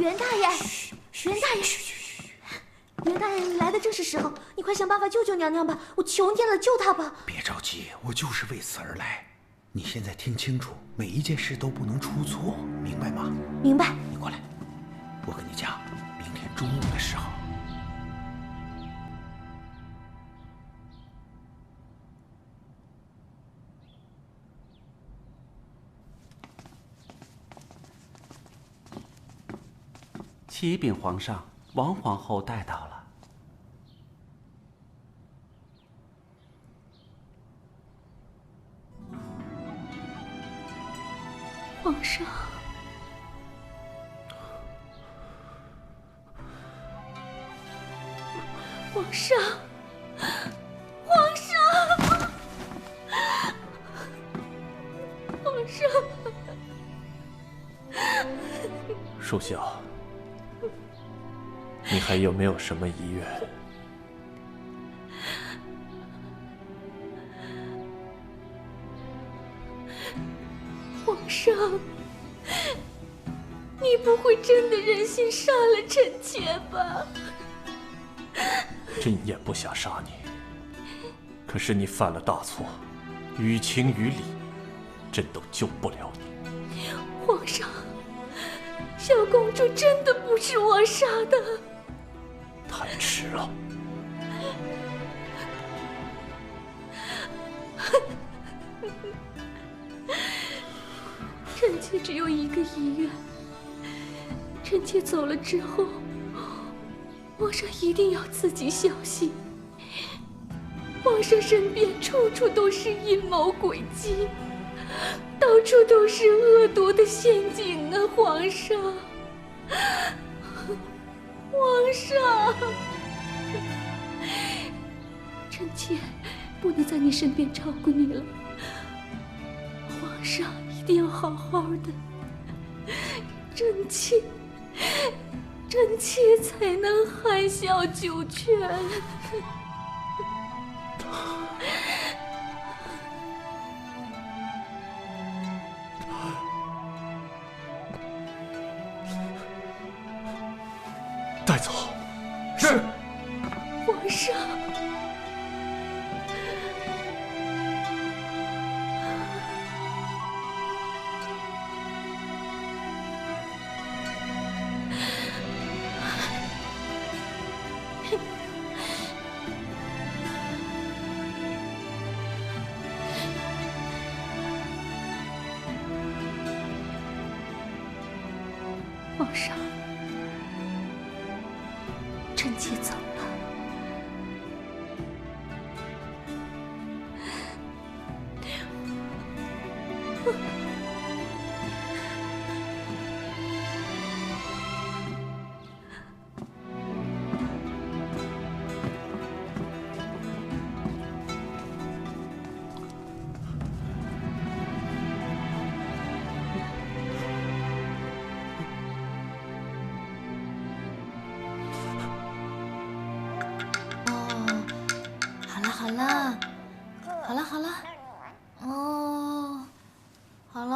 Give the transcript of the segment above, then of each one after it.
袁大爷，袁大爷，袁大爷，你来的正是时候，你快想办法救救娘娘吧！我求你了，救她吧！别着急，我就是为此而来。你现在听清楚，每一件事都不能出错，明白吗？明白。你过来，我跟你讲，明天中午的时候。启禀皇上，王皇后带到了。皇上，皇上，皇上，皇上，淑孝，你还有没有什么遗愿？皇上，你不会真的忍心杀了臣妾吧？朕也不想杀你，可是你犯了大错，于情于理，朕都救不了你。皇上，小公主真的不是我杀的。太迟了。臣妾只有一个遗愿，臣妾走了之后，皇上一定要自己小心。皇上身边处处都是阴谋诡计，到处都是恶毒的陷阱啊！皇上，皇上，臣妾不能在你身边照顾你了。皇上一定要好好的，臣妾才能含笑九泉。带走。是。皇上。皇上，臣妾走了。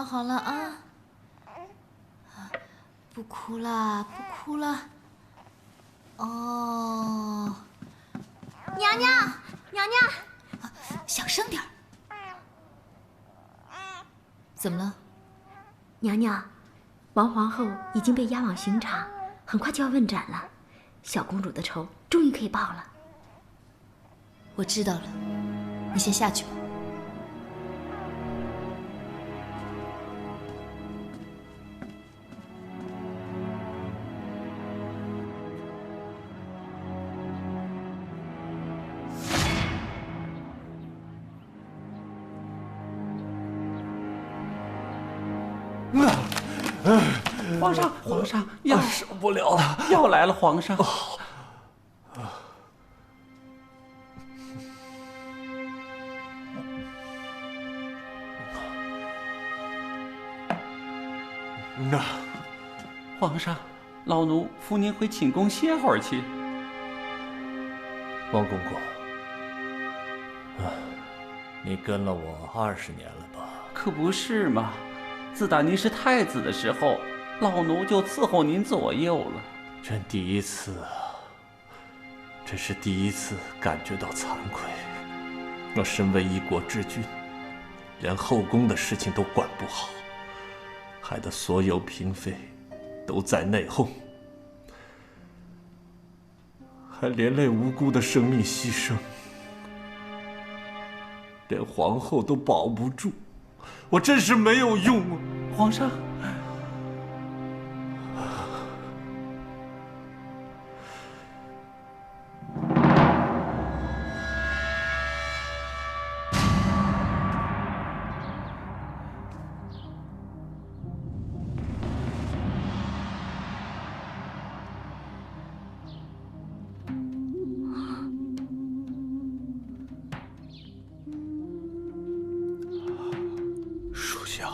好了啊，不哭了，不哭了。哦，娘娘，娘娘，小声点儿。怎么了？娘娘，王皇后已经被押往刑场，很快就要问斩了。小公主的仇终于可以报了。我知道了，你先下去吧。皇上，皇上，药受不了了，药来了，皇上。皇上，老奴扶您回寝宫歇会儿去。王公公，你跟了我20年了吧？可不是嘛！自打您是太子的时候，老奴就伺候您左右了。真第一次啊，真是第一次感觉到惭愧。我身为一国之君，连后宫的事情都管不好，害得所有嫔妃都在内讧，还连累无辜的生命牺牲，连皇后都保不住，我真是没有用啊！皇上，属下，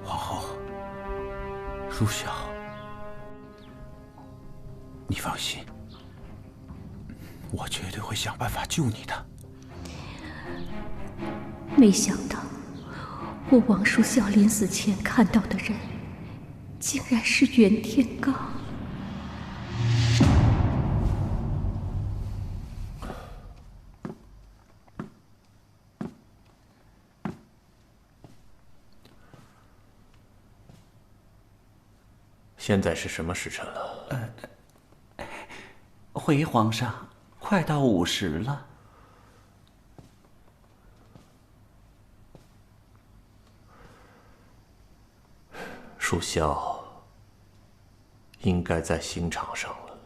皇后，属下，你放心，我绝对会想办法救你的。没想到，我王叔孝临死前看到的人，竟然是袁天罡。现在是什么时辰了？回皇上，快到午时了。属孝应该在刑场上了。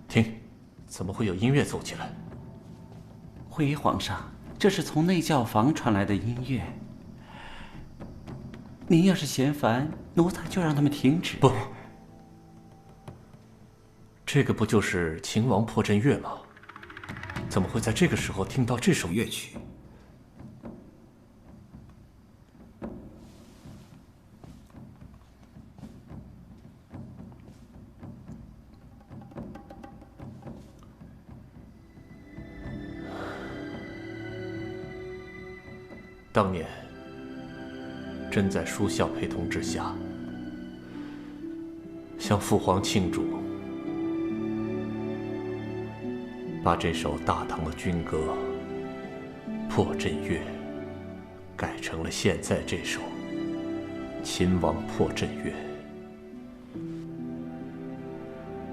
听，怎么会有音乐奏起来？回皇上，这是从内教房传来的音乐。您要是嫌烦，奴才就让他们停止。不，这个不就是秦王破阵乐吗？怎么会在这个时候听到这首乐曲？当年，朕在叔孝陪同之下，向父皇庆祝，把这首大唐的军歌《破阵乐》改成了现在这首《秦王破阵乐》，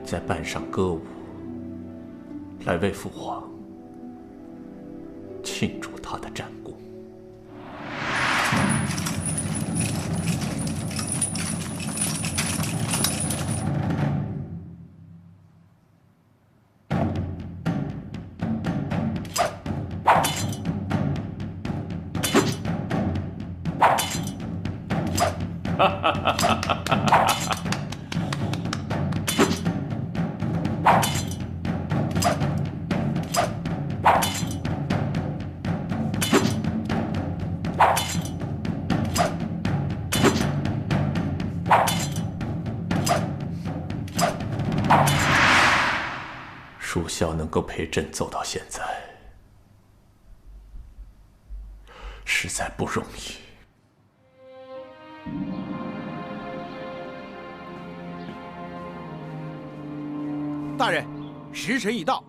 再伴上歌舞，来为父皇庆祝他的战功。属孝能够陪朕走到现在，实在不容易。大人，时辰已到。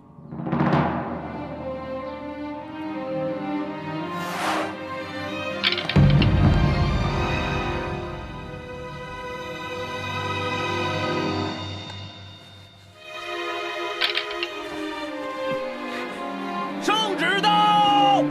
圣旨到！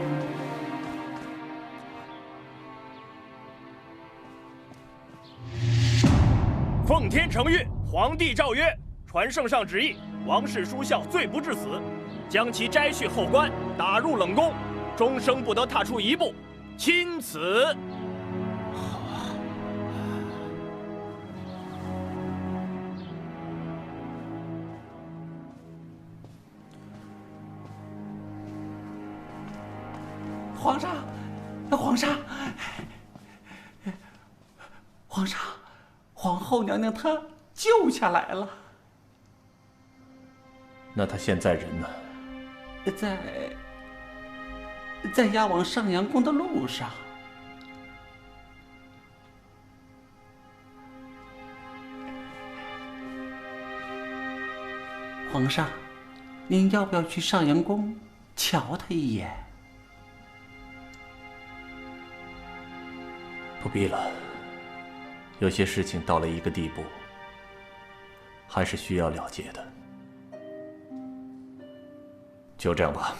奉天承运，皇帝诏曰：传圣上旨意，王氏叔孝罪不至死，将其摘去后冠，打入冷宫，终生不得踏出一步，钦此。皇上，皇上，皇上，皇后娘娘她救下来了。那她现在人呢？在押往上阳宫的路上。皇上，您要不要去上阳宫瞧她一眼？不必了，有些事情到了一个地步，还是需要了结的。就这样吧。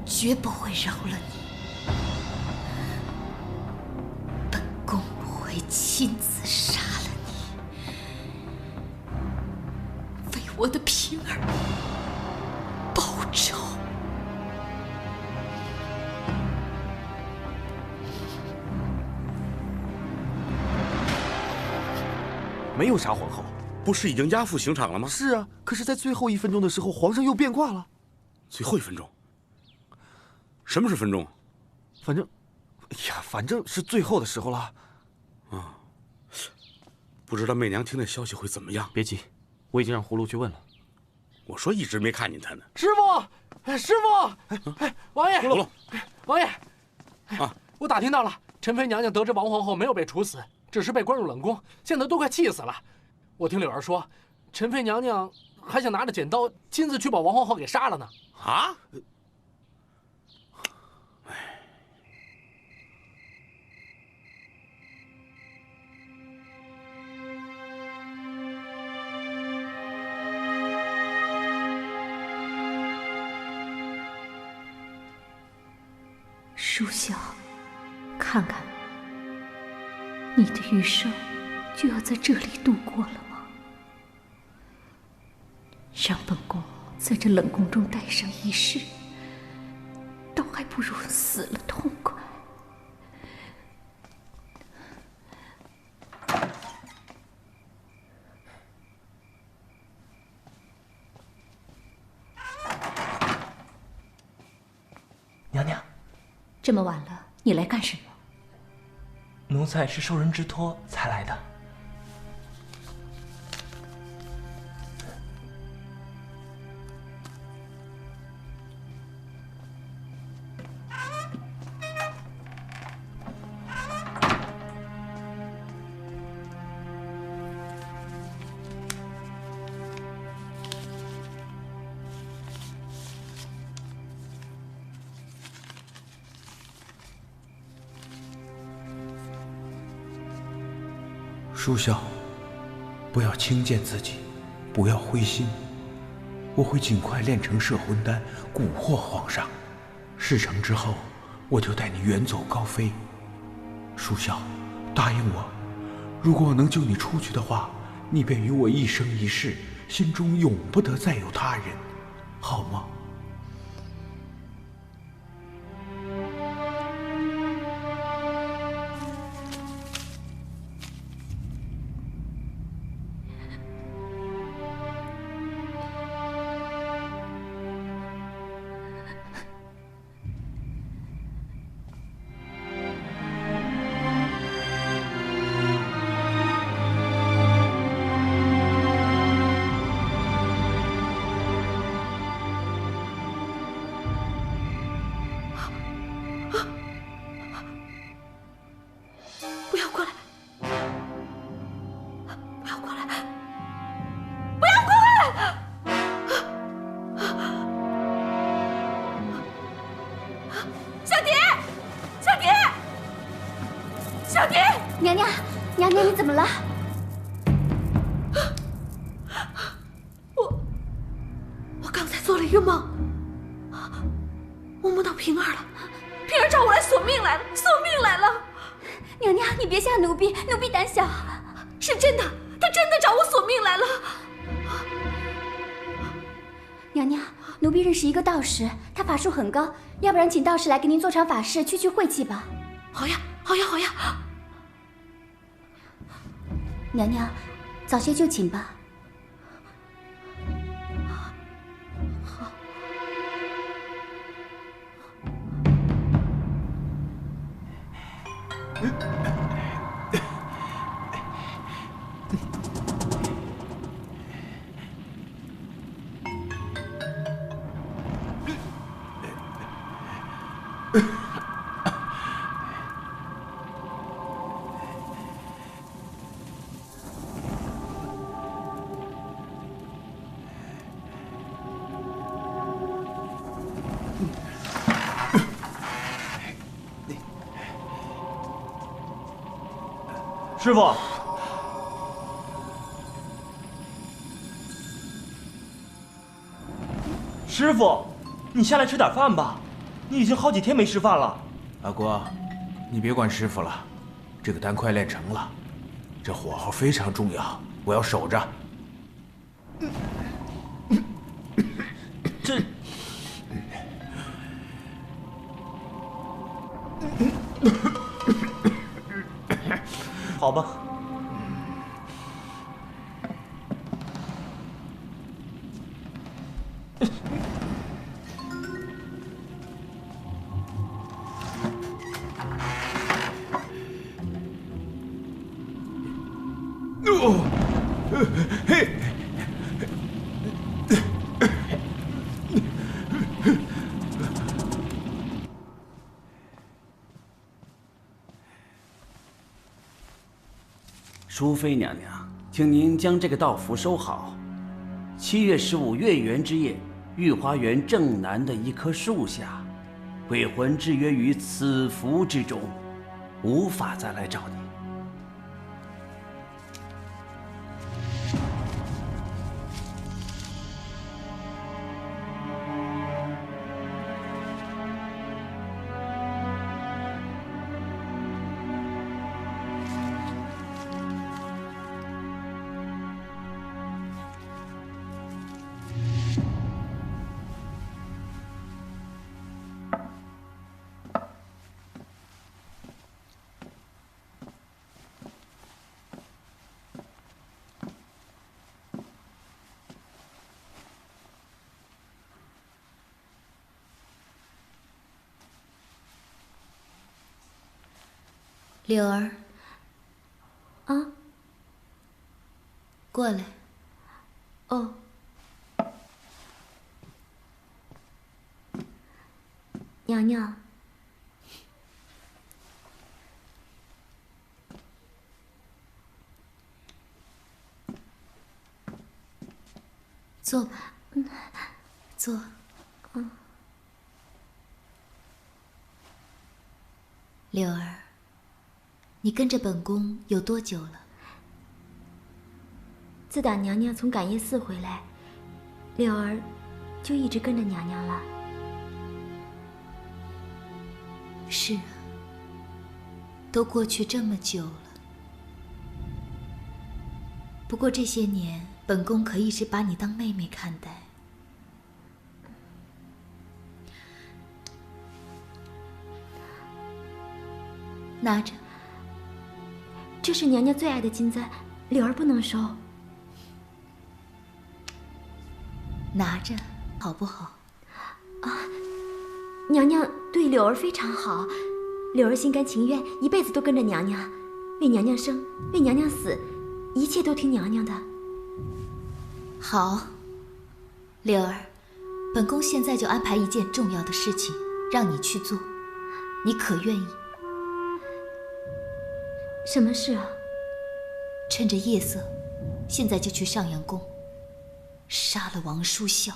绝不会饶了你，本宫会亲自杀了你，为我的平儿报仇。没有杀皇后，不是已经押赴刑场了吗？是啊，可是，在最后1分钟的时候，皇上又变卦了。最后1分钟。什么是分钟？反正是最后的时候了。啊，不知道媚娘听这消息会怎么样？别急，我已经让葫芦去问了。我说一直没看见他呢。师傅，师傅，王爷，葫芦，王爷，啊，我打听到了，陈妃娘娘得知王皇后没有被处死，只是被关入冷宫，现在都快气死了。我听柳儿说，陈妃娘娘还想拿着剪刀亲自去把王皇后给杀了呢。啊？舒晓，看看，你的余生就要在这里度过了吗？让本宫在这冷宫中待上一世，倒还不如死了痛快。娘娘，这么晚了，你来干什么？奴才是受人之托才来的。舒晓，不要轻贱自己，不要灰心。我会尽快炼成摄魂丹，蛊惑皇上。事成之后，我就带你远走高飞。舒晓，答应我，如果我能救你出去的话，你便与我一生一世，心中永不得再有他人，好吗？娘娘，你怎么了？我刚才做了一个梦，我梦到平儿了，平儿找我来索命来了，索命来了。娘娘，你别吓奴婢，奴婢胆小。是真的，她真的找我索命来了。娘娘，奴婢认识一个道士，他法术很高，要不然请道士来给您做场法事，去晦气吧。好呀，好呀，好呀！娘娘，早些就寝吧。好。师傅，师傅，你下来吃点饭吧，你已经好几天没吃饭了。阿国，你别管师傅了，这个丹快炼成了，这火候非常重要，我要守着。这。好吧。嘿。淑妃娘娘，请您将这个道符收好。7月15月圆之夜，御花园正南的一棵树下，鬼魂制约于此符之中，无法再来找你。柳儿，啊，过来。哦，娘娘，坐吧。坐。柳儿。你跟着本宫有多久了？自打娘娘从感业寺回来，柳儿就一直跟着娘娘了。是啊，都过去这么久了。不过这些年，本宫可一直把你当妹妹看待。拿着。这是娘娘最爱的金簪，柳儿不能收。拿着，好不好？啊，娘娘对柳儿非常好，柳儿心甘情愿，一辈子都跟着娘娘，为娘娘生，为娘娘死，一切都听娘娘的。好，柳儿，本宫现在就安排一件重要的事情，让你去做，你可愿意？什么事啊？趁着夜色，现在就去上阳宫，杀了王叔孝。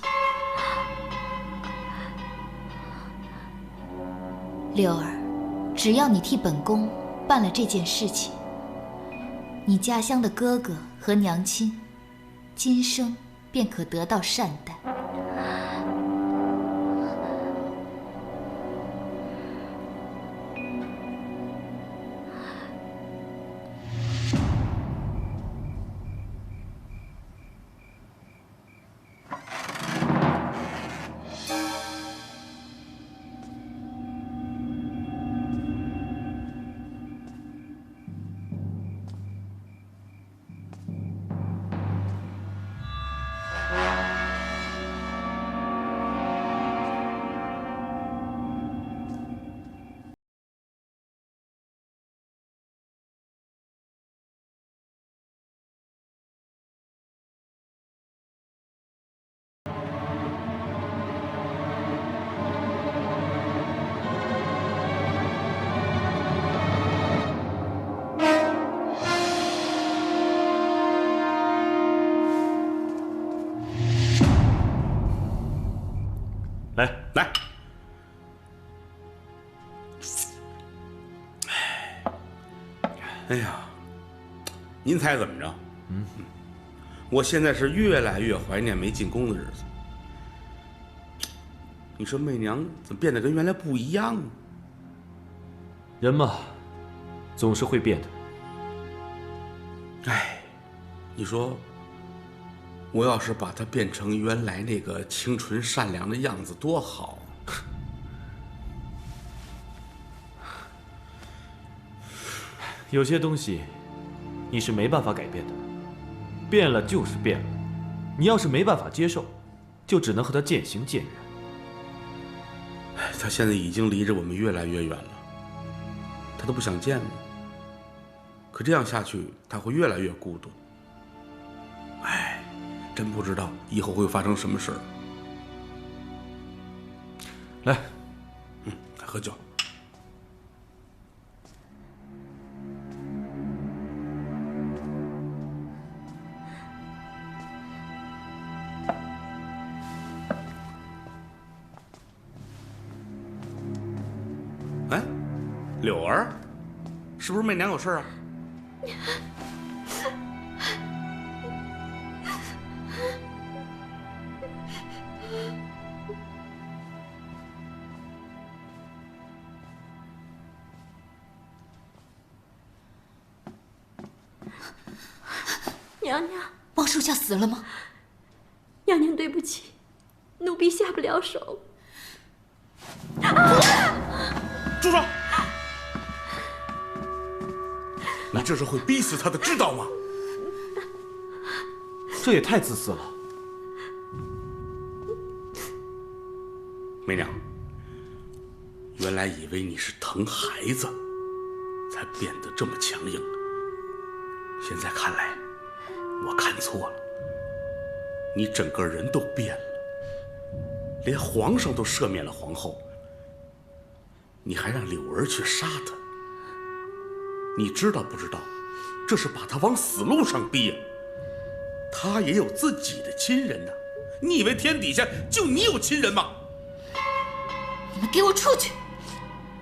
柳儿，只要你替本宫办了这件事情，你家乡的哥哥和娘亲，今生便可得到善待。来。哎呀，您猜怎么着？我现在是越来越怀念没进宫的日子。你说媚娘怎么变得跟原来不一样呢？人嘛，总是会变的。哎，你说，我要是把她变成原来那个清纯善良的样子，多好！有些东西，你是没办法改变的，变了就是变了。你要是没办法接受，就只能和他渐行渐远。他现在已经离着我们越来越远了，他都不想见了。可这样下去，他会越来越孤独。哎，真不知道以后会发生什么事儿。来，来喝酒。哎，柳儿，是不是媚娘有事啊？娘娘，王属下死了吗？娘娘对不起，奴婢下不了手。住手！你这是会逼死他的，知道吗？这也太自私了。媚娘，原来以为你是疼孩子，才变得这么强硬。现在看来，我看错了。你整个人都变了，连皇上都赦免了皇后，你还让柳儿去杀他。你知道不知道，这是把他往死路上逼呀！他也有自己的亲人呐，你以为天底下就你有亲人吗？你们给我出去，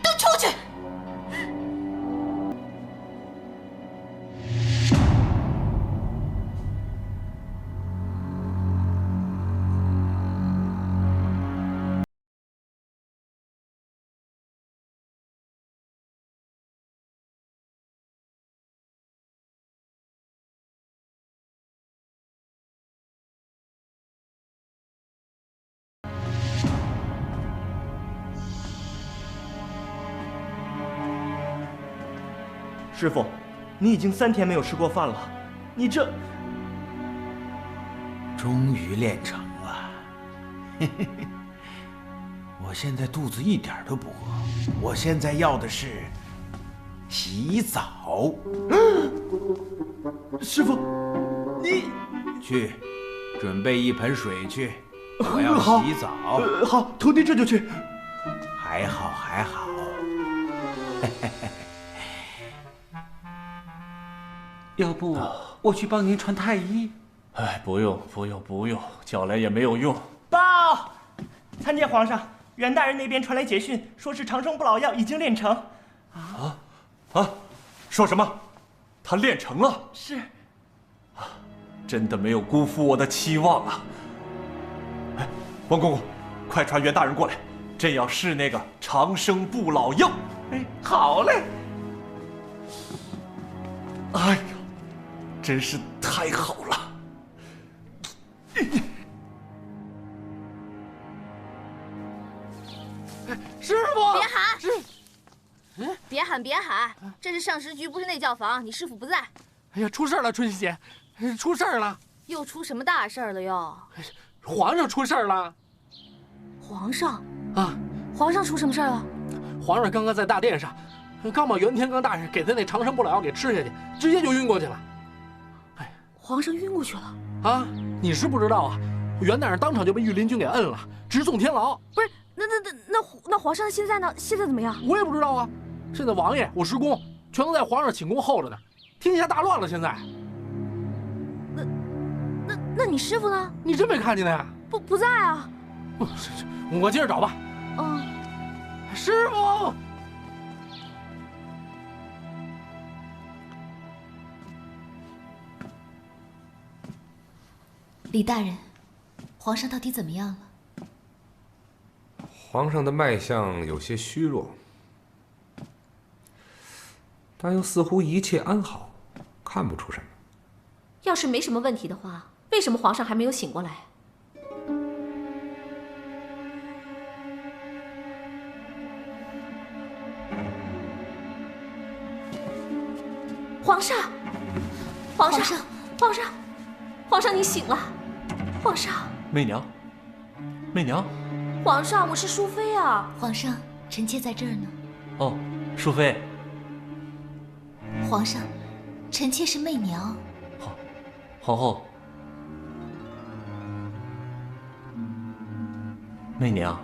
都出去！师傅，你已经3天没有吃过饭了，你这……终于练成了，嘿嘿嘿。我现在肚子一点都不饿，我现在要的是洗澡。师傅，你去准备一盆水去，我要洗澡。好，徒弟这就去。还好还好。嘿嘿嘿。要不我去帮您穿太医？哎，不用不用不用，叫来也没有用。报！参见皇上，袁大人那边传来捷讯，说是长生不老药已经炼成。说什么？他炼成了？是。真的没有辜负我的期望啊！哎，王公公，快传袁大人过来，朕要试那个长生不老药。哎，好嘞。哎呀，真是太好了！师傅，别喊！别喊别喊！这是上食局，不是内教房。你师傅不在。哎呀，出事了，春熙姐，出事了！又出什么大事了又？皇上出事了！皇上啊！皇上出什么事了？皇上刚刚在大殿上，刚把袁天罡大人给的那长生不老药给吃下去，直接就晕过去了。哎，皇上晕过去了啊！你是不知道啊，袁大人当场就被御林军给摁了，直送天牢。不是，那皇上现在呢？现在怎么样？我也不知道啊。现在王爷、我师公全都在皇上寝宫候着呢，天下大乱了。现在，那你师傅呢？你真没看见他呀？不在啊。不，我接着找吧。师傅。李大人，皇上到底怎么样了？皇上的脉象有些虚弱，但又似乎一切安好，看不出什么。要是没什么问题的话，为什么皇上还没有醒过来？皇上，皇上，皇上，皇上，你醒了！皇上，媚娘，媚娘，皇上，我是淑妃啊！皇上，臣妾在这儿呢。哦，淑妃。皇上，臣妾是媚娘。皇后，媚娘，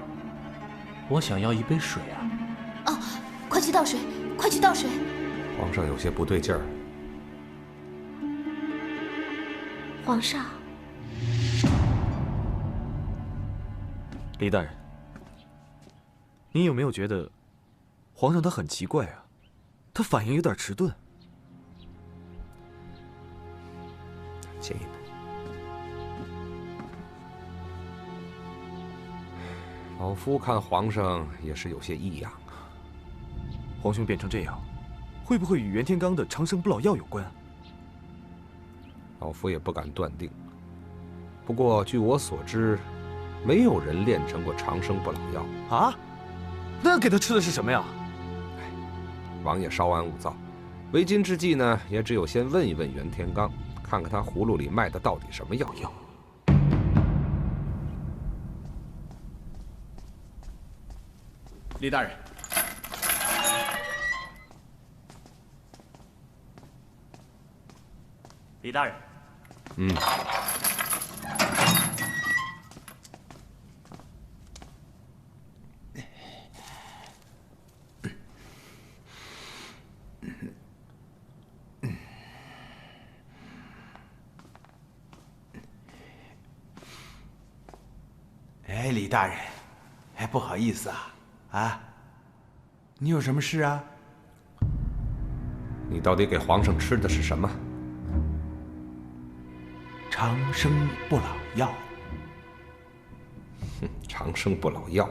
我想要一杯水啊！哦，快去倒水，快去倒水！皇上有些不对劲儿。皇上，李大人，您有没有觉得皇上他很奇怪啊？他反应有点迟钝。进一步。老夫看皇上也是有些异样啊。皇兄变成这样，会不会与袁天罡的长生不老药有关？老夫也不敢断定。不过据我所知，没有人炼成过长生不老药啊。那给他吃的是什么呀？王爷稍安勿躁，为今之计呢，也只有先问一问袁天罡，看看他葫芦里卖的到底什么药。李大人，李大人，哎，李大人，哎，不好意思啊，你有什么事啊？你到底给皇上吃的是什么？长生不老药。哼，长生不老药，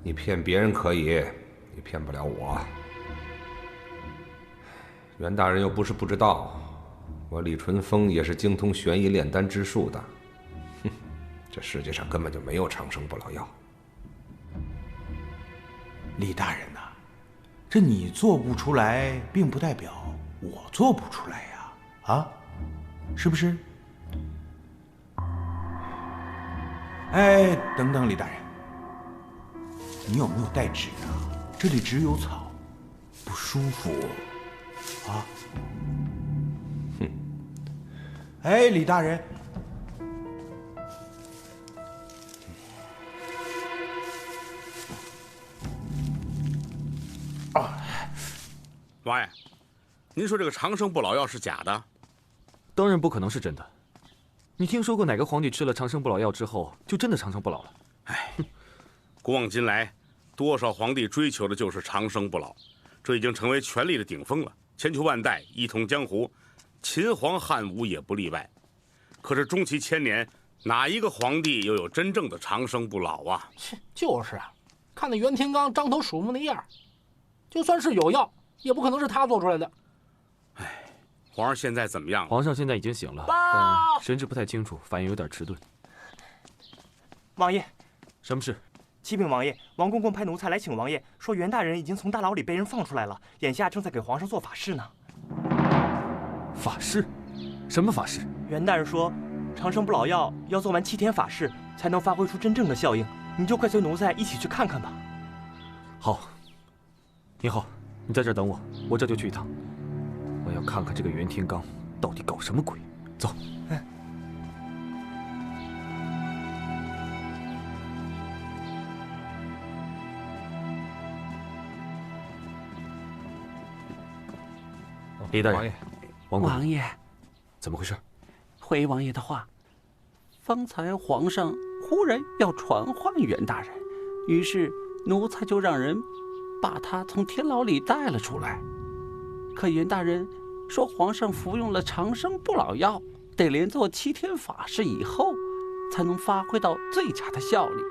你骗别人可以，你骗不了我。袁大人又不是不知道，我李淳风也是精通玄医炼丹之术的。哼，这世界上根本就没有长生不老药。李大人呐，这你做不出来，并不代表我做不出来呀，啊，是不是？哎，等等，李大人，你有没有带纸啊？这里只有草，不舒服啊。哼，哎，李大人。王爷，您说这个长生不老药是假的？当然不可能是真的。你听说过哪个皇帝吃了长生不老药之后就真的长生不老了？哎，古往今来，多少皇帝追求的就是长生不老，这已经成为权力的顶峰了。千秋万代，一统江湖，秦皇汉武也不例外。可是终其千年，哪一个皇帝又有真正的长生不老啊？切，就是啊，看那袁天罡张头鼠目那样，就算是有药，也不可能是他做出来的。哎，皇上现在怎么样了？皇上现在已经醒了，但神志不太清楚，反应有点迟钝。王爷，什么事？启禀王爷，王公公派奴才来请王爷，说袁大人已经从大牢里被人放出来了，眼下正在给皇上做法事呢。法事？什么法事？袁大人说，长生不老药要做完7天法事，才能发挥出真正的效应。你就快随奴才一起去看看吧。好。你好，你在这儿等我，我这就去一趟。我要看看这个袁天罡到底搞什么鬼。走。李大人，王爷，王爷，怎么回事？回王爷的话，方才皇上忽然要传唤袁大人，于是奴才就让人把他从天牢里带了出来。可袁大人说，皇上服用了长生不老药，得连做7天法事以后，才能发挥到最佳的效力。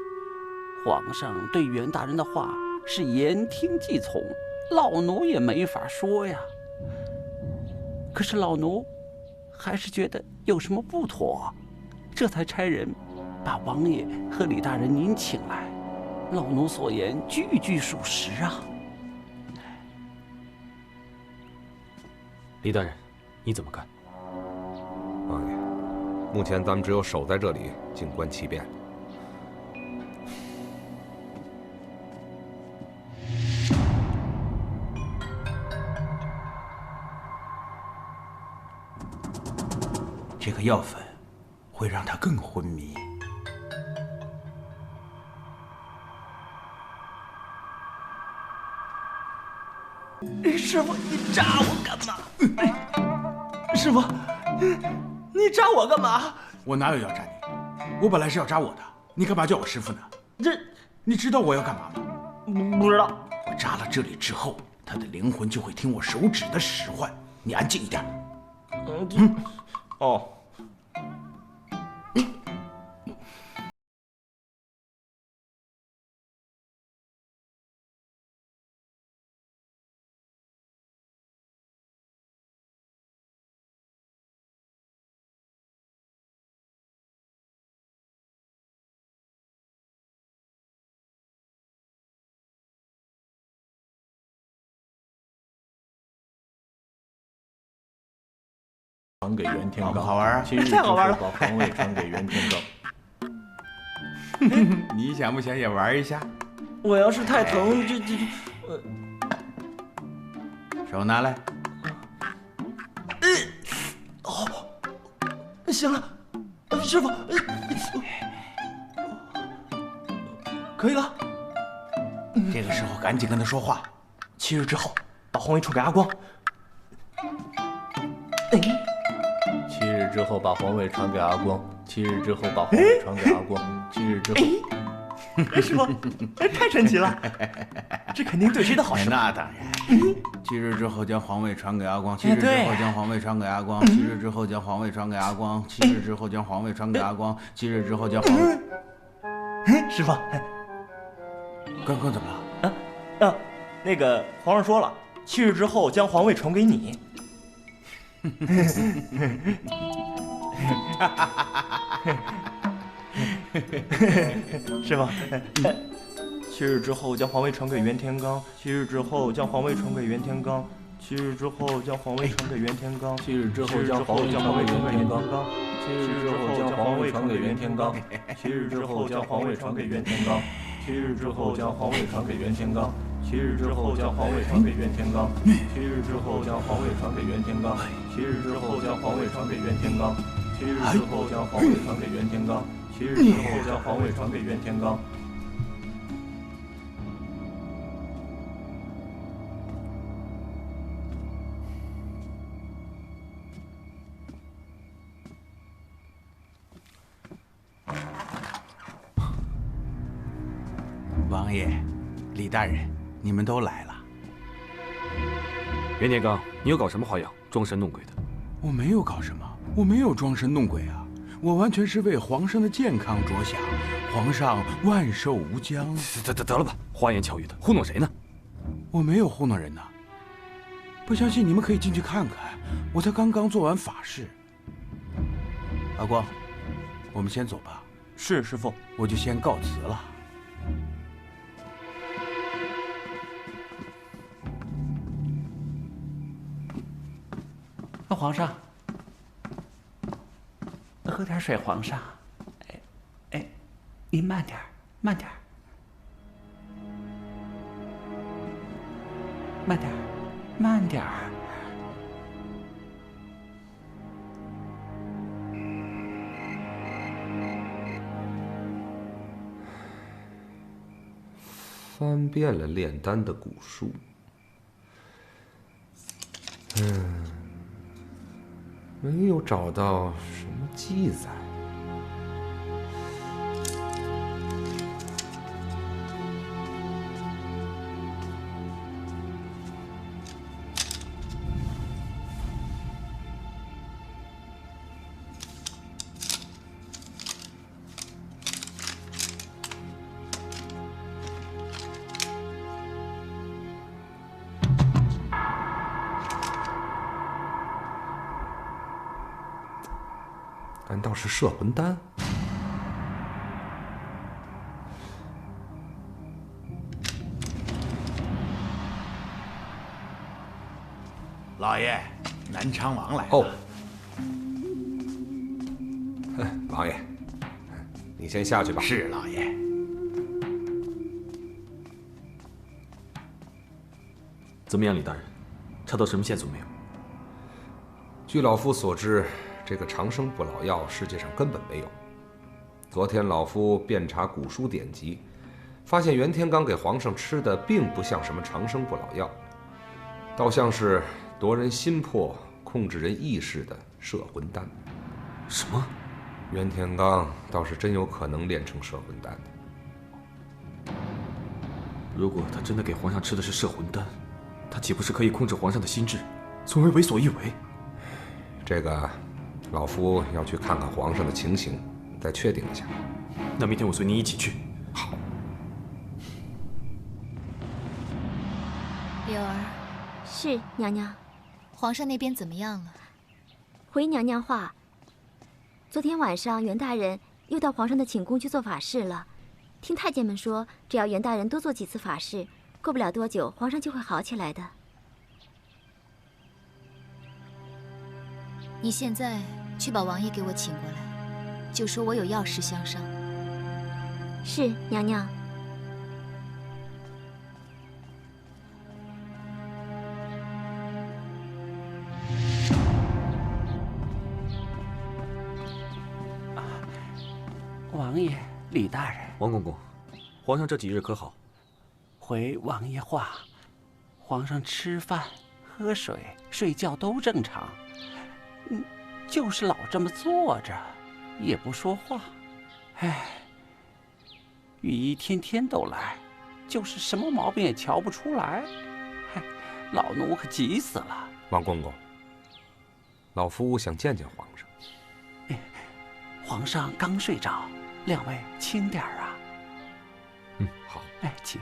皇上对袁大人的话是言听计从，老奴也没法说呀。可是老奴还是觉得有什么不妥，这才差人把王爷和李大人您请来。老奴所言句句属实啊。李大人，你怎么看？王爷，目前咱们只有守在这里，静观其变。这个药粉会让他更昏迷。师傅，你扎我干嘛？师傅，你扎我干嘛？我哪有要扎你？我本来是要扎我的，你干嘛叫我师傅呢？你知道我要干嘛吗？不知道。我扎了这里之后，他的灵魂就会听我手指的使唤。你安静一点。哦。传给袁天罡，好玩啊！太好玩了！把皇位传给袁天罡。你想不想也玩一下？我要是太疼，手拿来。行了，师傅，可以了。这个时候赶紧跟他说话。7日之后，把皇位传给阿光。7日之后把皇位传给阿光。7日之后把皇位传给阿光。7日之后，师傅，太神奇了！这肯定对谁的好事？那当然。7日之后将皇位传给阿光。7日之后将皇位传给阿光。7日之后将皇位传给阿光。7日之后将皇位传给阿光。7日之后将皇位。师傅，刚刚怎么了？那个皇上说了，7日之后将皇位传给你。师傅，7日之后将皇位传给袁天罡。7日之后将皇位传给袁天罡。7日之后将皇位传给袁天罡。7日之后将皇位传给袁天罡。7日之后将皇位传给袁天罡。7日之后将皇位传给袁天罡。7日之后将皇位传给袁天罡。7日之后将皇位传给袁天罡。7日之后将皇位传给袁天罡。7日之后将皇位传给袁天罡。7日之后将皇位传给袁天罡。7日之后将皇位传给袁天罡。王爷，李大人，你们都来了。袁天罡，你又搞什么花样，装神弄鬼的？我没有搞什么，我没有装神弄鬼啊，我完全是为皇上的健康着想。皇上万寿无疆。得了吧，花言巧语的，糊弄谁呢？我没有糊弄人呐。不相信你们可以进去看看，我才刚刚做完法事。阿光，我们先走吧。是，师父。我就先告辞了。皇上，喝点水。皇上，您慢点，慢点，慢点，慢点。翻遍了炼丹的古书，没有找到什么记载。难道是摄魂丹？老爷，南昌王来了。哦，王爷，你先下去吧。是老爷。怎么样，李大人？查到什么线索没有？据老夫所知，这个长生不老药世界上根本没有。昨天老夫遍查古书典籍，发现袁天罡给皇上吃的并不像什么长生不老药，倒像是夺人心魄、控制人意识的摄魂丹。什么？袁天罡倒是真有可能炼成摄魂丹的。如果他真的给皇上吃的是摄魂丹，他岂不是可以控制皇上的心智，从而为所欲为？这个，老夫要去看看皇上的情形，再确定一下。那明天我随您一起去。好。柳儿，是娘娘。皇上那边怎么样了？回娘娘话，昨天晚上袁大人又到皇上的寝宫去做法事了。听太监们说，只要袁大人多做几次法事，过不了多久，皇上就会好起来的。你现在去把王爷给我请过来，就说我有要事相商。是娘娘。王爷，李大人，王公公，皇上这几日可好？回王爷话，皇上吃饭、喝水、睡觉都正常，就是老这么坐着，也不说话。唉，御医天天都来，就是什么毛病也瞧不出来。嗨，老奴可急死了。王公公，老夫想见见皇上。皇上刚睡着，两位轻点儿啊。好。哎，请。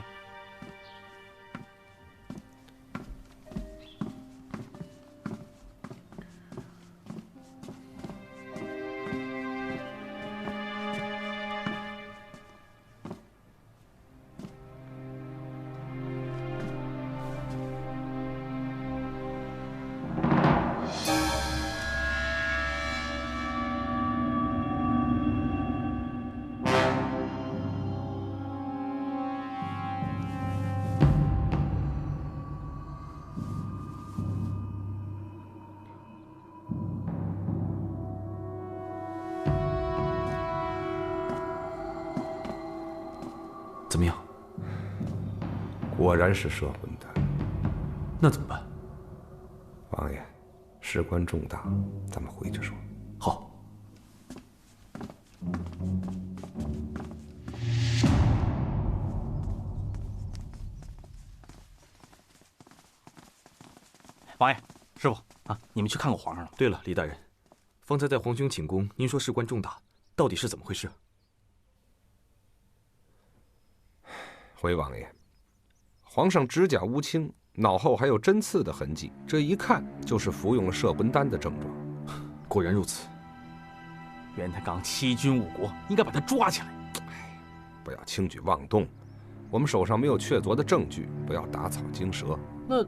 怎么样？果然是摄魂丹。那怎么办？王爷，事关重大，咱们回去说。好。王爷，师傅啊，你们去看过皇上了？对了，李大人，方才在皇兄寝宫，您说事关重大，到底是怎么回事？回王爷，皇上指甲乌青，脑后还有针刺的痕迹，这一看就是服用了摄魂丹的症状。果然如此。袁天罡欺君误国，应该把他抓起来。不要轻举妄动，我们手上没有确凿的证据，不要打草惊蛇。那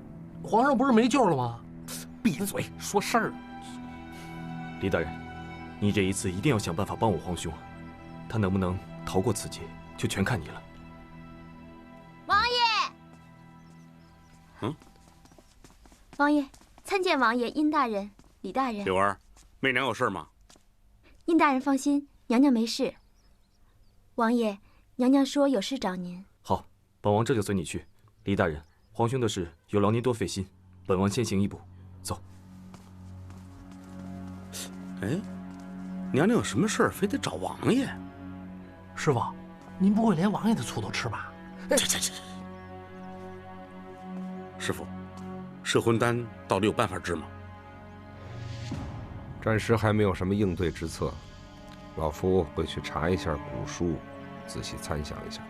皇上不是没救了吗？闭嘴，说事儿。李大人，你这一次一定要想办法帮我皇兄，他能不能逃过此劫，就全看你了。王爷，王爷，参见王爷殷大人、李大人。柳儿，媚娘有事吗？殷大人放心，娘娘没事。王爷，娘娘说有事找您。好，本王这就随你去。李大人，皇兄的事有劳您多费心，本王先行一步，走。哎，娘娘有什么事儿非得找王爷？师傅，您不会连王爷的醋都吃吧？这！师傅，摄魂丹到底有办法治吗？暂时还没有什么应对之策，老夫会去查一下古书，仔细参详一下。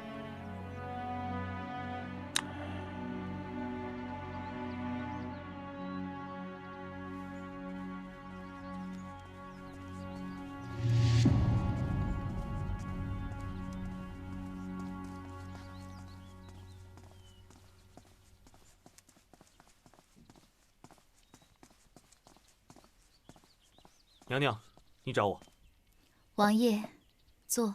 娘娘，你找我。王爷，坐。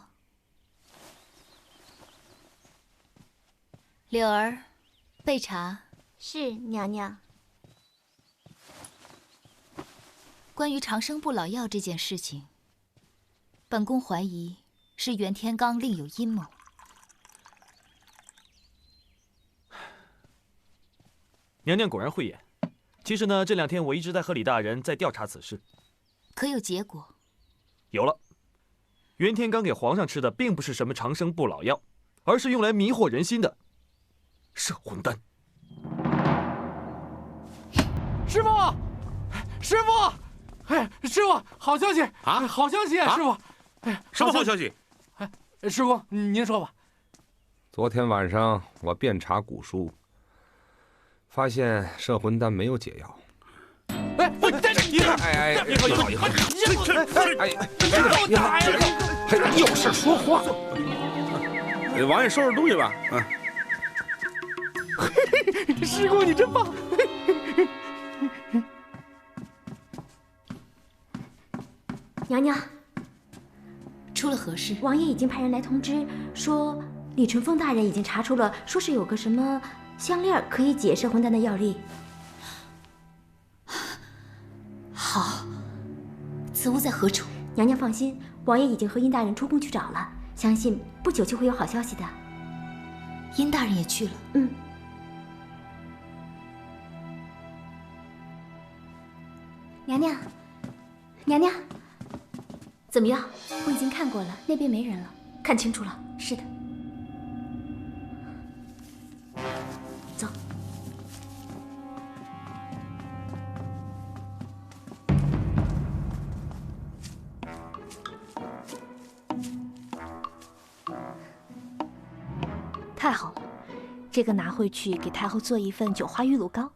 柳儿，备茶。是娘娘。关于长生不老药这件事情，本宫怀疑是袁天罡另有阴谋。娘娘果然慧眼。其实呢，这2天我一直在和李大人在调查此事。可有结果？有了。袁天罡给皇上吃的并不是什么长生不老药，而是用来迷惑人心的摄魂丹。师傅，师傅，哎，师傅，好消息啊！好消息，师傅。哎，什么好消息？哎，师公，您说吧。昨天晚上我遍查古书，发现摄魂丹没有解药。哎，你好，你好，有事说话。给王爷收拾东西吧。师公你真棒。娘娘，出了何事？王爷已经派人来通知，说李淳风大人已经查出了，说是有个什么项链可以解摄魂丹的药力。好，此物在何处？娘娘放心，王爷已经和殷大人出宫去找了，相信不久就会有好消息的。殷大人也去了。嗯。娘娘，娘娘，怎么样？我已经看过了，那边没人了。看清楚了？是的。走。太好了，这个拿回去给太后做一份酒花玉露糕。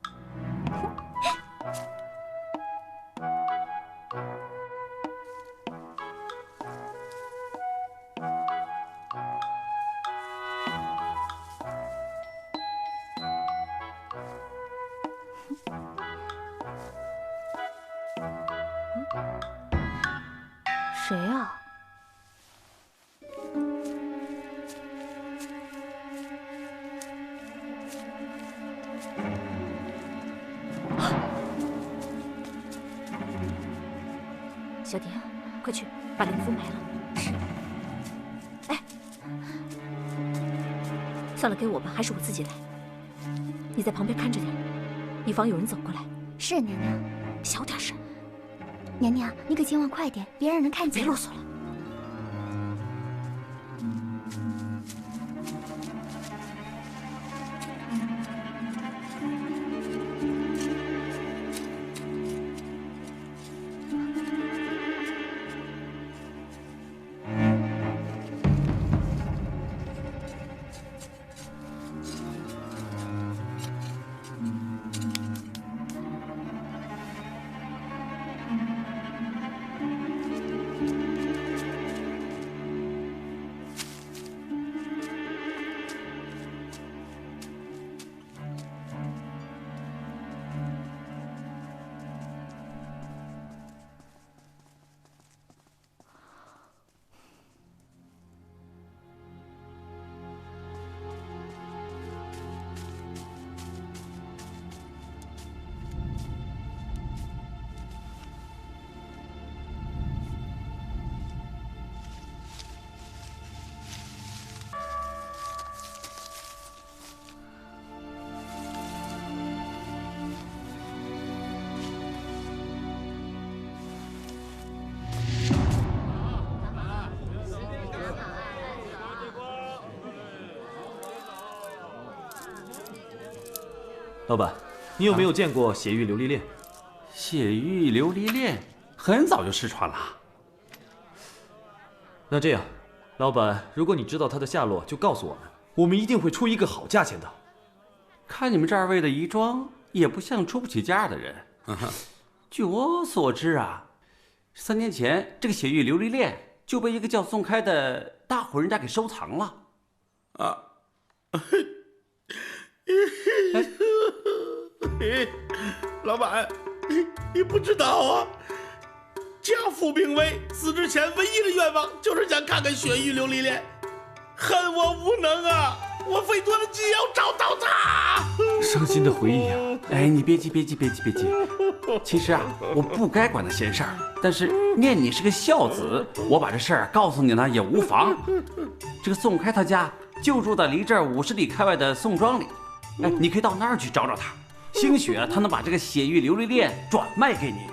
谁啊？小蝶，快去把灵符买了。是。哎，算了，给我吧，还是我自己来。你在旁边看着点，以防有人走过来。是娘娘。小点声。娘娘，你可千万快点，别让人看见。别啰嗦了。老板，你有没有见过血玉琉璃链？血玉琉璃链很早就失传了。那这样，老板，如果你知道它的下落，就告诉我们，我们一定会出一个好价钱的。看你们这2位的仪装，也不像出不起价的人。据我所知啊，3年前这个血玉琉璃链就被一个叫宋开的大户人家给收藏了。老板，你不知道啊，家父傅病危，死之前唯一的愿望就是想看看雪域琉璃莲，恨我无能啊！我费多了劲要找到他。伤心的回忆啊！哎，你别急，别急，别急，别急。其实啊，我不该管他闲事儿，但是念你是个孝子，我把这事儿告诉你呢也无妨。这个宋开他家就住在离这儿50里开外的宋庄里，哎，你可以到那儿去找找他。兴许他能把这个血玉琉璃链转卖给你。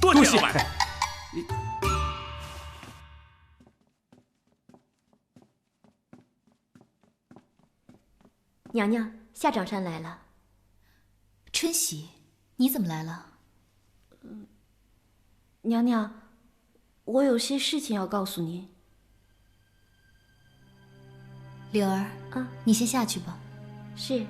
多谢老板。娘娘，夏长山来了。春喜，你怎么来了？娘娘，我有些事情要告诉您。柳儿，你先下去吧。是。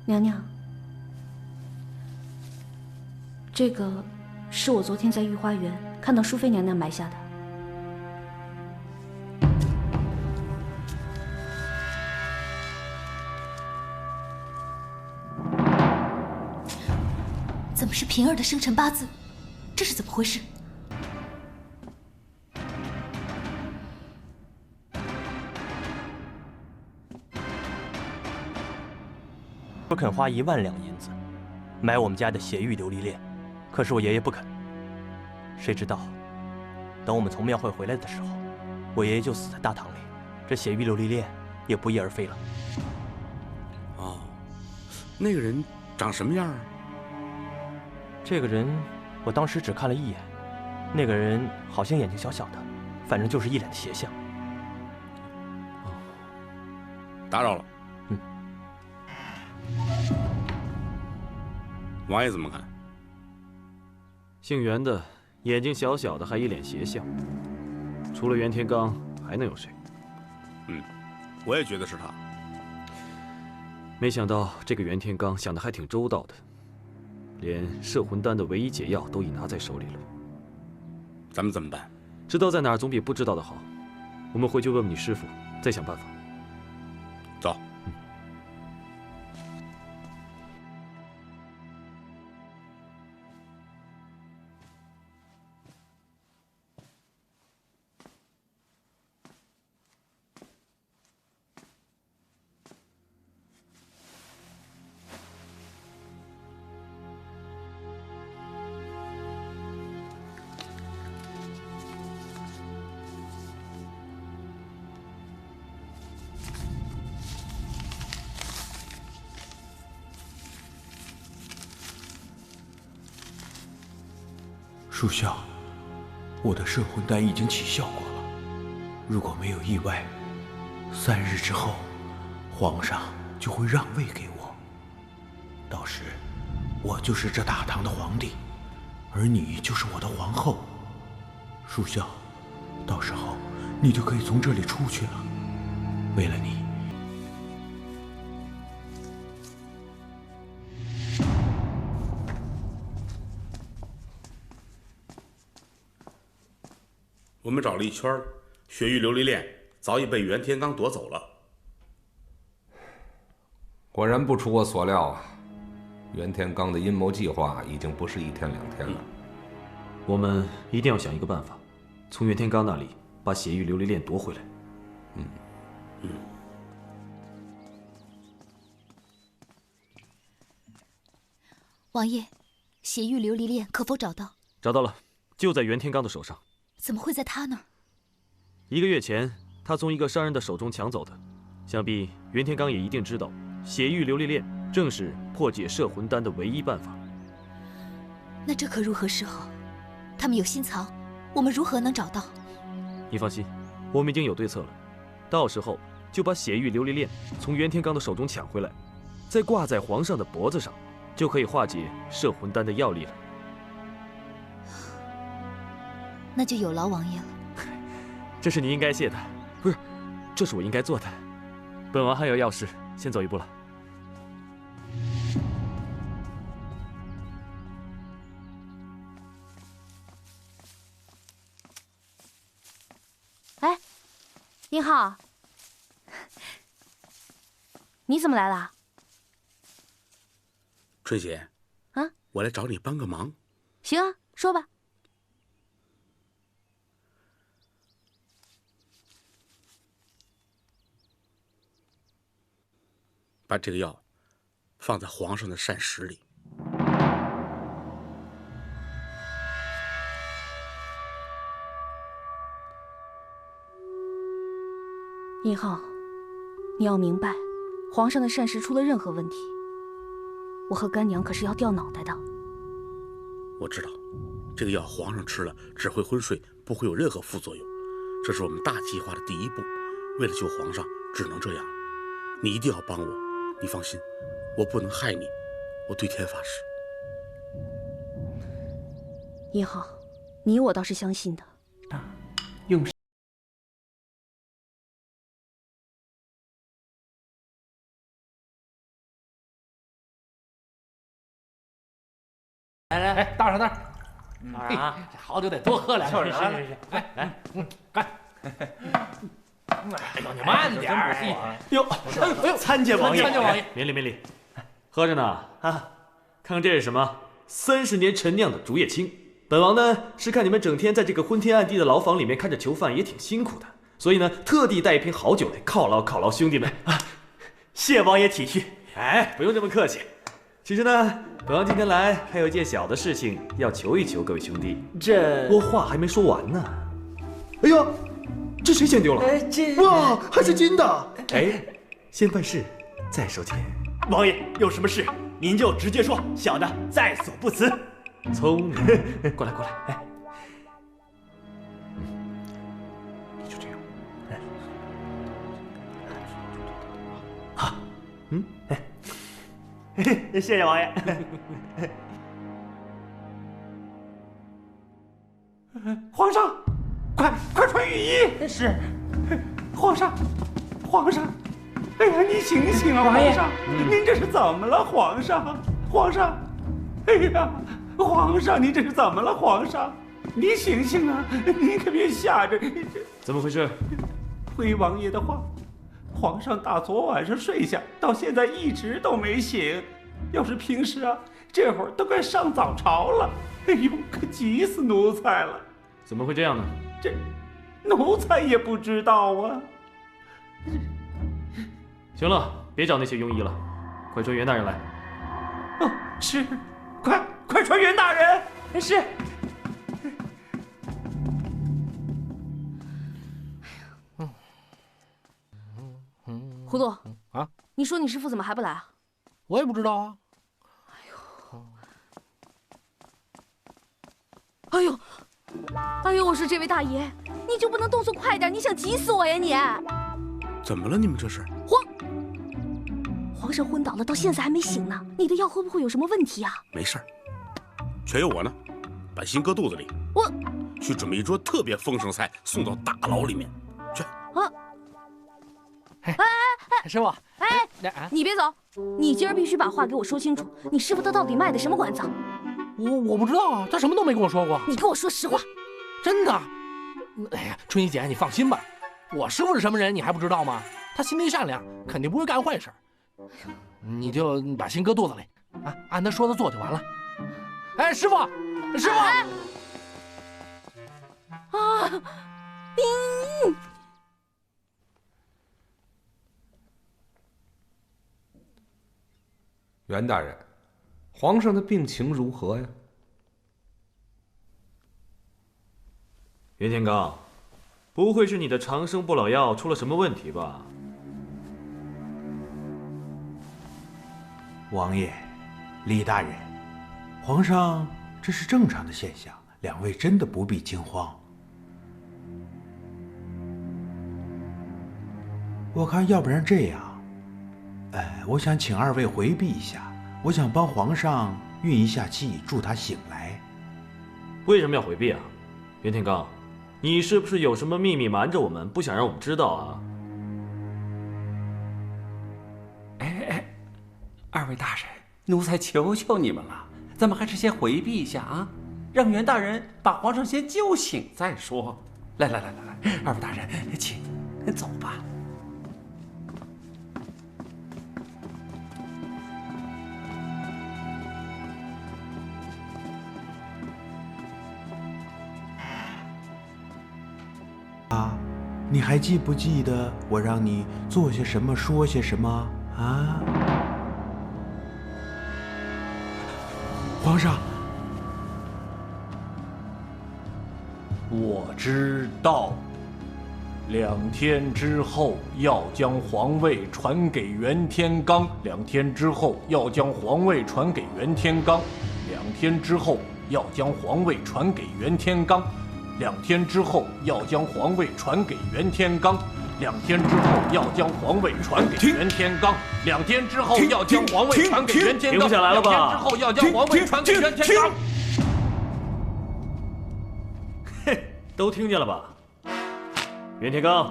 娘娘，这个是我昨天在御花园看到淑妃娘娘埋下的。怎么是平儿的生辰八字？这是怎么回事？不肯花1万两银子买我们家的血玉琉璃链，可是我爷爷不肯。谁知道，等我们从庙会回来的时候，我爷爷就死在大堂里，这血玉琉璃链也不翼而飞了。哦，那个人长什么样啊？这个人我当时只看了一眼，那个人好像眼睛小小的，反正就是一脸的邪相。打扰了。王爷怎么看？姓袁的，眼睛小小的，还一脸邪相。除了袁天罡，还能有谁？我也觉得是他。没想到这个袁天罡想的还挺周到的，连摄魂丹的唯一解药都已拿在手里了。咱们怎么办？知道在哪儿总比不知道的好。我们回去问问你师傅，再想办法。走。属下，我的摄魂丹已经起效果了。如果没有意外，3日之后，皇上就会让位给我。到时，我就是这大唐的皇帝，而你就是我的皇后。属下，到时候你就可以从这里出去了。为了你。我们找了一圈，血玉琉璃链早已被袁天罡夺走了。果然不出我所料啊！袁天罡的阴谋计划已经不是1天2天了。我们一定要想一个办法，从袁天罡那里把血玉琉璃链夺回来。王爷，血玉琉璃链可否找到？找到了，就在袁天罡的手上。怎么会在他那儿？1个月前，他从一个商人的手中抢走的。想必袁天罡也一定知道，血玉琉璃链正是破解摄魂丹的唯一办法。那这可如何是好？他们有心藏，我们如何能找到？你放心，我们已经有对策了。到时候就把血玉琉璃链从袁天罡的手中抢回来，再挂在皇上的脖子上，就可以化解摄魂丹的药力了。那就有劳王爷了。这是你应该谢的，不是，这是我应该做的。本王还有要事，先走一步了。哎，您好。你怎么来了？春姐，啊，我来找你帮个忙。行啊，说吧。把这个药放在皇上的膳食里。殷浩，你要明白，皇上的膳食出了任何问题，我和干娘可是要掉脑袋的。我知道，这个药皇上吃了只会昏睡，不会有任何副作用。这是我们大计划的第一步，为了救皇上，只能这样。你一定要帮我，你放心，我不能害你，我对天发誓。殷浩，你我倒是相信的。用。来，倒上那儿。当然啊，这好酒得多喝两口。是。来，干！哎呦，你慢点儿！哟，哎呦，参见王爷，参见王爷，免礼免礼。喝着呢啊，看看这是什么？30年陈酿的竹叶青。本王呢是看你们整天在这个昏天暗地的牢房里面看着囚犯也挺辛苦的，所以呢特地带一瓶好酒来犒劳兄弟们。谢王爷体恤。哎，不用这么客气。其实呢，本王今天来还有一件小的事情要求一求各位兄弟。我话还没说完呢。哎呀，这谁先丢了？哇，还是金的！哎，先办事，再收钱。王爷有什么事，您就直接说，小的在所不辞。聪明，过来，哎，你就这样，好，谢谢王爷。皇上，快穿御衣！是，皇上，哎呀，你醒醒啊，皇上，您这是怎么了，皇上？哎呀，皇上，您这是怎么了，皇上？你醒醒啊，您可别吓着。怎么回事？回王爷的话，皇上大昨晚上睡下，到现在一直都没醒。要是平时啊，这会儿都该上早朝了。哎呦，可急死奴才了！怎么会这样呢？这奴才也不知道啊。行了，别找那些庸医了，快传袁大人来。哦，是，快传袁大人。是。糊涂啊！你说你师傅怎么还不来啊？我也不知道啊。哎呦！我说这位大爷，你就不能动作快点？你想急死我呀你！怎么了？你们这是？皇上昏倒了，到现在还没醒呢。你的药会不会有什么问题啊？没事儿，全有我呢。把心搁肚子里，我去准备一桌特别丰盛菜，送到大牢里面去。啊！哎，师傅，你别走，你今儿必须把话给我说清楚。你师傅他到底卖的什么馆子？我不知道啊，他什么都没跟我说过。你跟我说实话。真的。哎呀，春姨姐，你放心吧，我师傅是什么人你还不知道吗？他心地善良，肯定不会干坏事。你就把心搁肚子里啊，按他说的做就完了。哎，师傅，袁大人，皇上的病情如何呀？袁天罡，不会是你的长生不老药出了什么问题吧？王爷，李大人，皇上，这是正常的现象，两位真的不必惊慌。我看要不然这样，我想请二位回避一下，我想帮皇上运一下气，助他醒来。为什么要回避啊？袁天罡，你是不是有什么秘密瞒着我们，不想让我们知道啊？二位大人，奴才求求你们了，咱们还是先回避一下啊，让袁大人把皇上先救醒再说。来，二位大人，请走吧。啊，你还记不记得我让你做些什么，说些什么啊？皇上，我知道。2天之后要将皇位传给袁天罡，2天之后要将皇位传给袁天罡，2天之后要将皇位传给袁天罡，2天之后要将皇位传给袁天罡，2天之后要将皇位传给袁天罡，2天之后要将皇位传给袁天罡，停不下来了吧？ 2天之后要将皇位传给袁天罡。嘿，都听见了吧？袁天罡，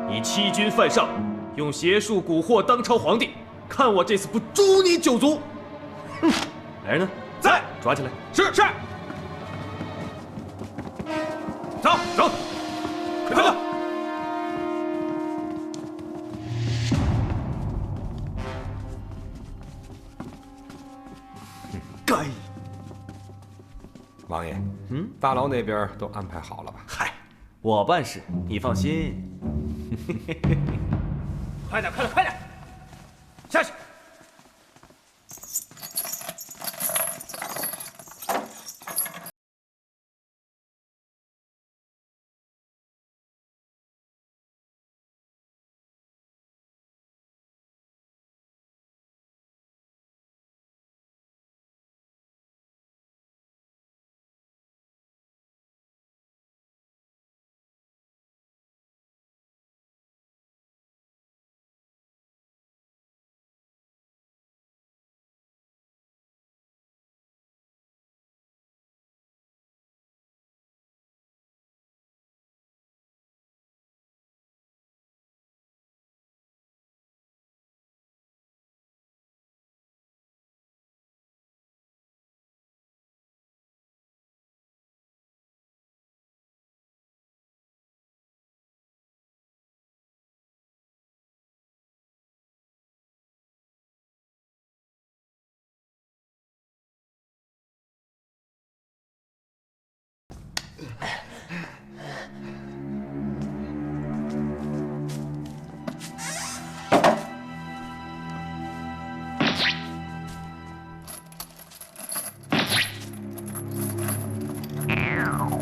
你欺君犯上，用邪术蛊惑当朝皇帝，看我这次不诛你9族！哼，来人呢？在，抓起来。是。走，快点！该。王爷，大牢那边都安排好了吧？嗨，我办事，你放心。快点，下去！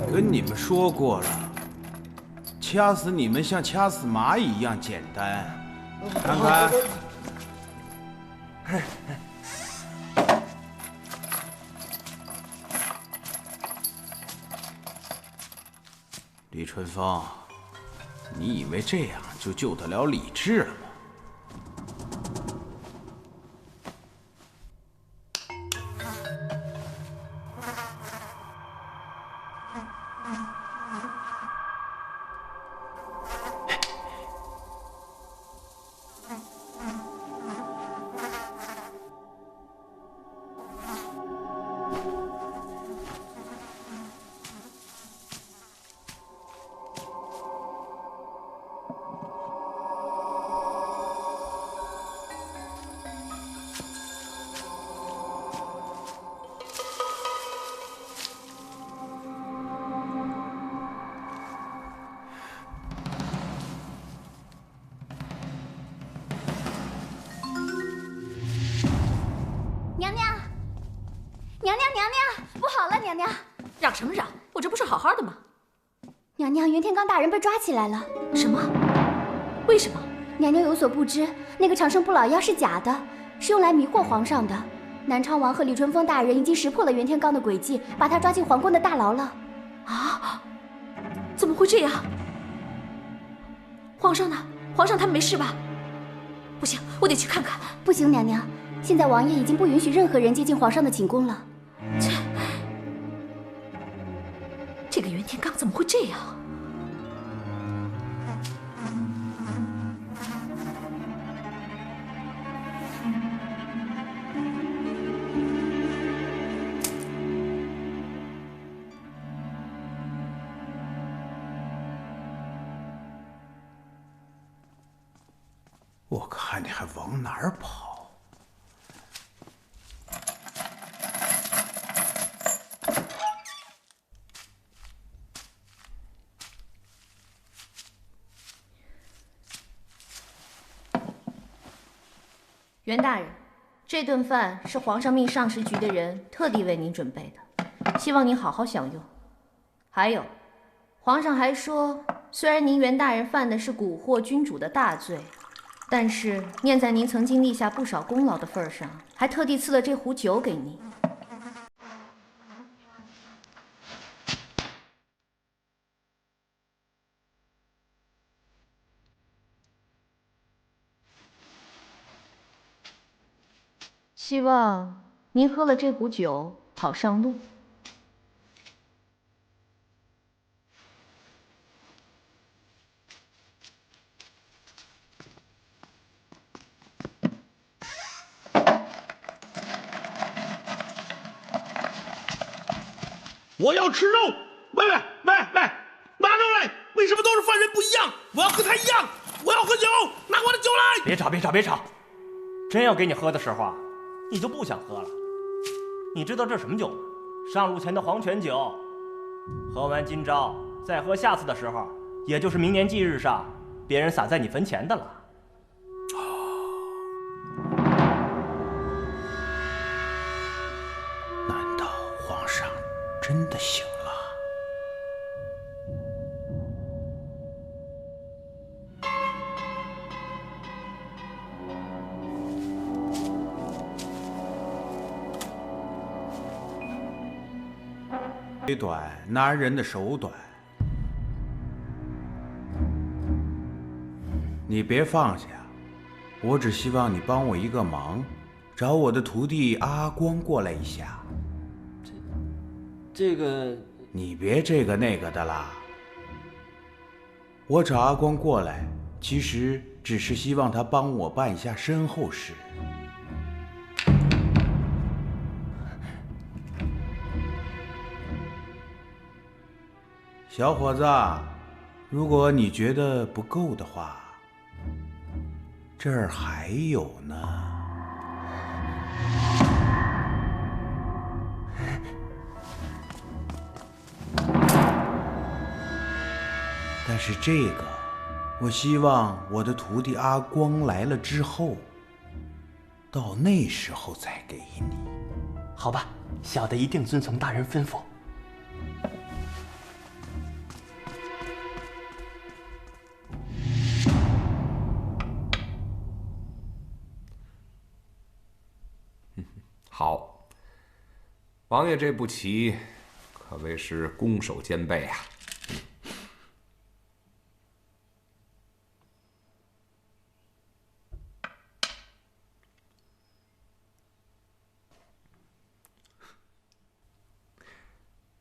跟你们说过了，掐死你们像掐死蚂蚁一样简单。看看，李春风，你以为这样就救得了李治了吗？嚷什么嚷？我这不是好好的吗？娘娘，袁天罡大人被抓起来了。什么？为什么？娘娘有所不知，那个长生不老药是假的，是用来迷惑皇上的。南昌王和李春风大人已经识破了袁天罡的诡计，把他抓进皇宫的大牢了。啊？怎么会这样？皇上呢？皇上他没事吧？不行，我得去看看。不行，娘娘，现在王爷已经不允许任何人接近皇上的寝宫了。这个袁天罡怎么会这样？我看你还往哪儿跑？袁大人，这顿饭是皇上命上食局的人特地为您准备的，希望您好好享用。还有，皇上还说，虽然您袁大人犯的是蛊惑君主的大罪，但是念在您曾经立下不少功劳的份上，还特地赐了这壶酒给您。希望您喝了这壶酒，好上路。我要吃肉！喂，拿肉来！为什么都是犯人不一样？我要和他一样！我要喝酒！拿我的酒来！别吵！真要给你喝的时候啊，你就不想喝了。你知道这什么酒吗？上路前的黄泉酒。喝完今朝，再喝下次的时候，也就是明年忌日上，别人撒在你坟前的了。难道皇上真的醒了？腿短，男人的手短。你别放下，我只希望你帮我一个忙，找我的徒弟阿光过来一下。这个，你别这个那个的啦。我找阿光过来，其实只是希望他帮我办一下身后事。小伙子，如果你觉得不够的话，这儿还有呢。但是这个，我希望我的徒弟阿光来了之后，到那时候再给你。好吧，小的一定遵从大人吩咐。好，王爷这步棋可谓是攻守兼备啊。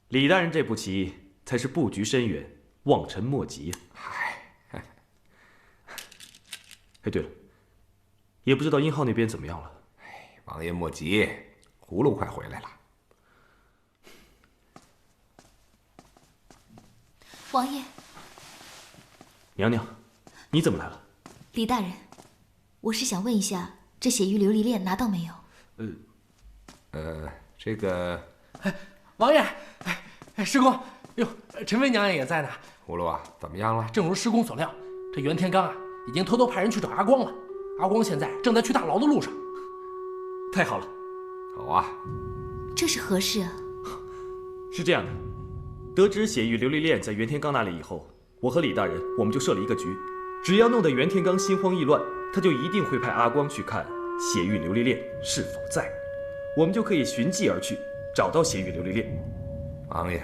李大人这步棋才是布局深远，望尘莫及呀。哎，对了，也不知道殷浩那边怎么样了。王爷莫急，葫芦快回来了。王爷，娘娘，你怎么来了？李大人，我是想问一下，这血玉琉璃链拿到没有？这个，王爷，师公，哟，陈妃娘娘也在呢。葫芦啊，怎么样了？正如师公所料，这袁天罡啊，已经偷偷派人去找阿光了。阿光现在正在去大牢的路上。太好了，好啊。这是何事啊？是这样的，得知血玉琉璃链在袁天罡那里以后，我和李大人我们就设了一个局，只要弄得袁天罡心慌意乱，他就一定会派阿光去看血玉琉璃链是否在，我们就可以寻迹而去，找到血玉琉璃链。王爷，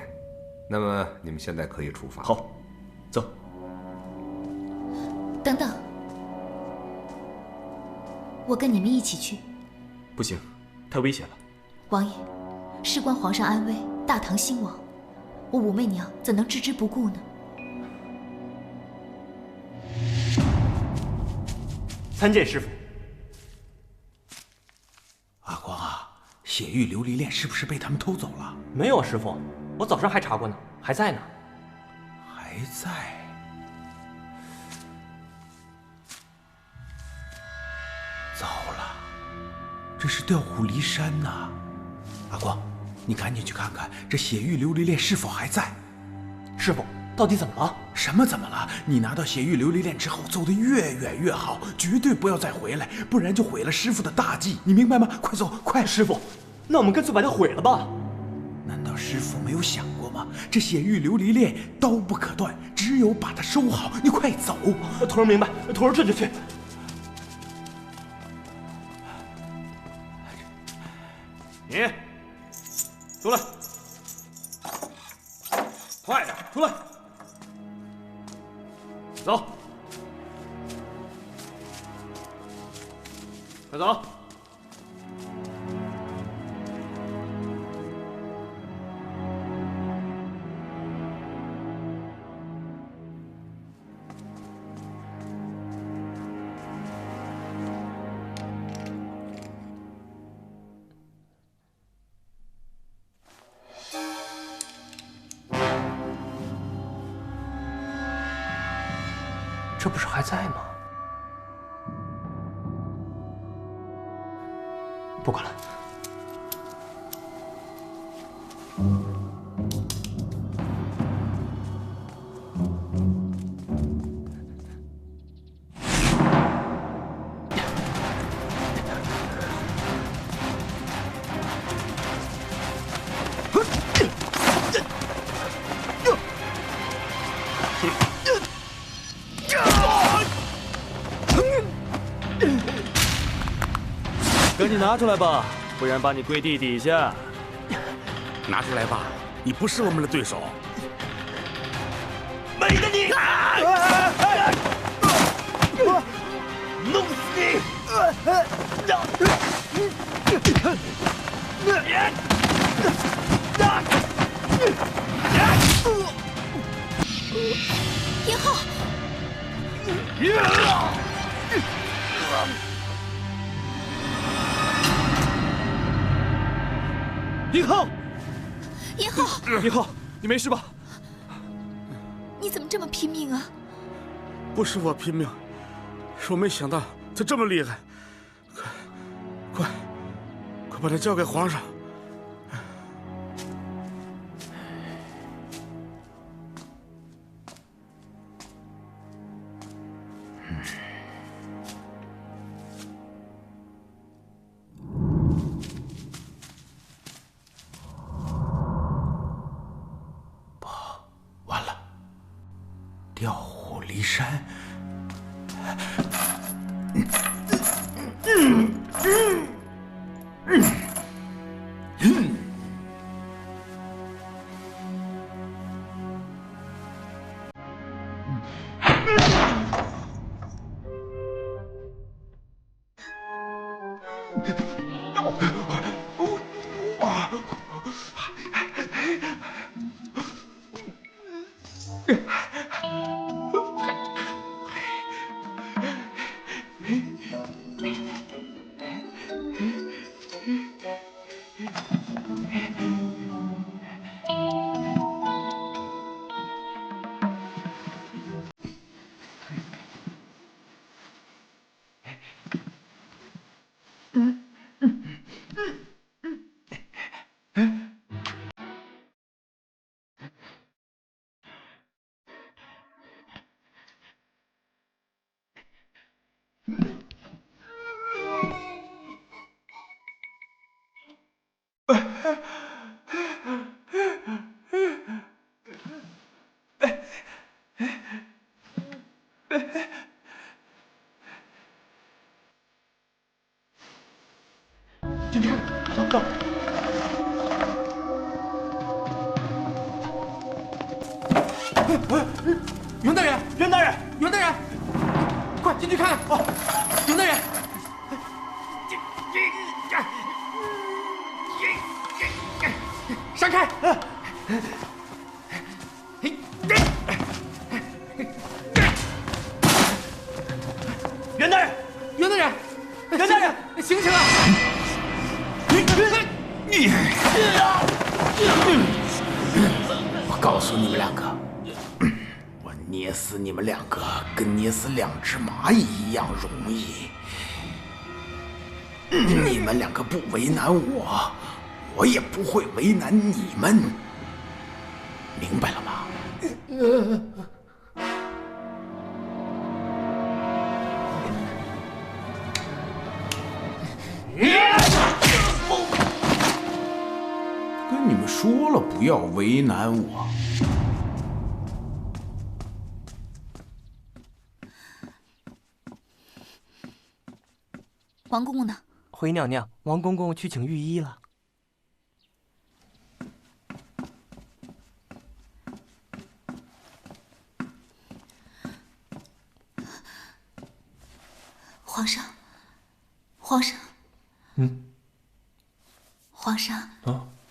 那么你们现在可以出发。好，走。等等，我跟你们一起去。不行，太危险了。王爷，事关皇上安危，大唐兴亡，我武媚娘怎能置之不顾呢？参见师父。阿光啊，血玉琉璃链是不是被他们偷走了？没有，师父，我早上还查过呢，还在呢。还在？糟了，这是调虎离山呐！阿光，你赶紧去看看这血玉琉璃链是否还在。师父，到到底怎么了？什么怎么了？你拿到血玉琉璃链之后，走得越远越好，绝对不要再回来，不然就毁了师傅的大计，你明白吗？快走，快！师傅，那我们干脆把它毁了吧。难道师傅没有想过吗？这血玉琉璃链刀不可断，只有把它收好。你快走！徒儿明白，徒儿这就去。你出来，快点出来，走，快走。这不是还在吗？不管了。赶紧拿出来吧，不然把你跪地底下。拿出来吧，你不是我们的对手。美的你！弄死你！严浩，银浩，严浩，银浩，你没事吧？你怎么这么拼命啊？不是我拼命，是我没想到他这么厉害。快把他交给皇上！完了，调虎离山。走。袁大人，袁大人，袁大人，快进去看看！哦，袁大人，闪开！袁大人，袁大人，袁大人，醒醒啊！我告诉你们两个，我捏死你们两个跟捏死2只蚂蚁一样容易。你们两个不为难我，我也不会为难你们，明白了吗？跟你们说了，不要为难我。王公公呢？回娘娘，王公公去请御医了。皇上，皇上，皇上，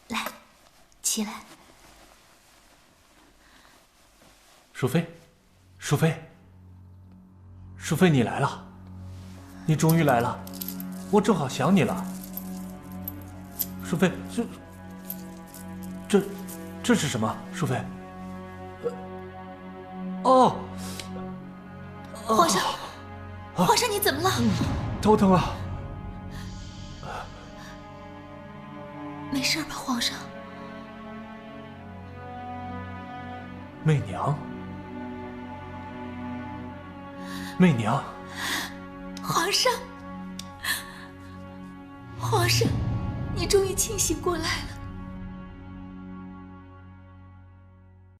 来，起来。淑妃，淑妃，淑妃，你来了，你终于来了，我正好想你了。淑妃，这是什么？淑妃？哦，皇上，皇上，你怎么了？头疼啊！没事吧，皇上？媚娘，媚娘，皇上，皇上，你终于清醒过来了。